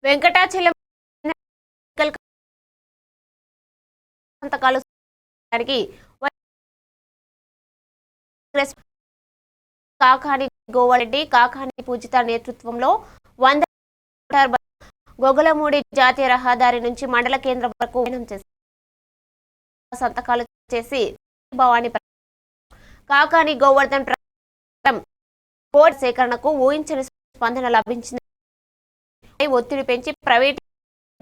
వెంకటాచలం సంతకాలు కాకాని గోవారెడ్డి కాకాని పూజిత నేతృత్వంలో 100 గొగలమూడి జాతీయ రహదారి నుంచి మండల కేంద్రం వరకు సంతకాలు చేసి భవాని కాకాని గోవర్ధన్ బోర్డు సేకరణకు ఊహించని స్పందన లభించింది. ఒత్తిడి పెంచి ప్రైవేట్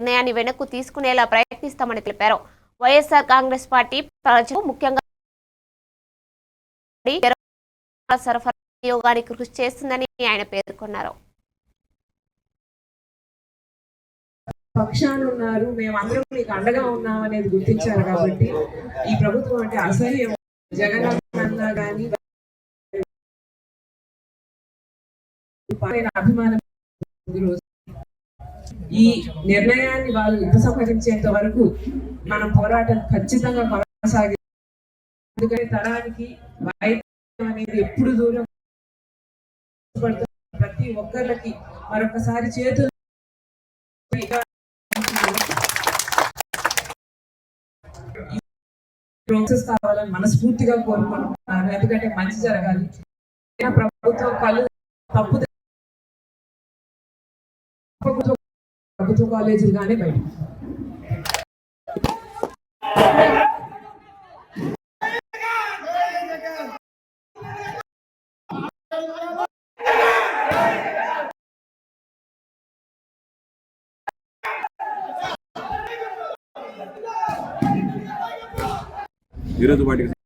నిర్ణయాన్ని వెనక్కు తీసుకునేలా ప్రయత్నిస్తామని తెలిపారు. వైఎస్ఆర్ కాంగ్రెస్ పార్టీ ప్రజలు ముఖ్యంగా సరఫరా వినియోగానికి కృషి చేస్తుందని ఆయన పేర్కొన్నారు. పక్షాలు ఉన్నారు, మేమందరం మీకు అండగా ఉన్నాం అనేది గుర్తించారు. కాబట్టి ఈ ప్రభుత్వం అంటే అసహ్యం జగన్ అన్నా కానీ అభిమానం ఈ నిర్ణయాన్ని వాళ్ళు ఉపసంహరించేంత వరకు మనం పోరాటం ఖచ్చితంగా కొనసాగి, ఎందుకంటే తరానికి వైద్యం అనేది ఎప్పుడు దూరం ప్రతి ఒక్కరికి మరొకసారి చేతులు ప్రోసెస్ కావాలని మనస్ఫూర్తిగా కోరుకుంటున్నాను. ఎందుకంటే మంచి జరగాలి. ప్రభుత్వం కళ్ళు తప్పు ప్రభుత్వ కాలేజీలు కానీ బయట ఈరోజు వాటికి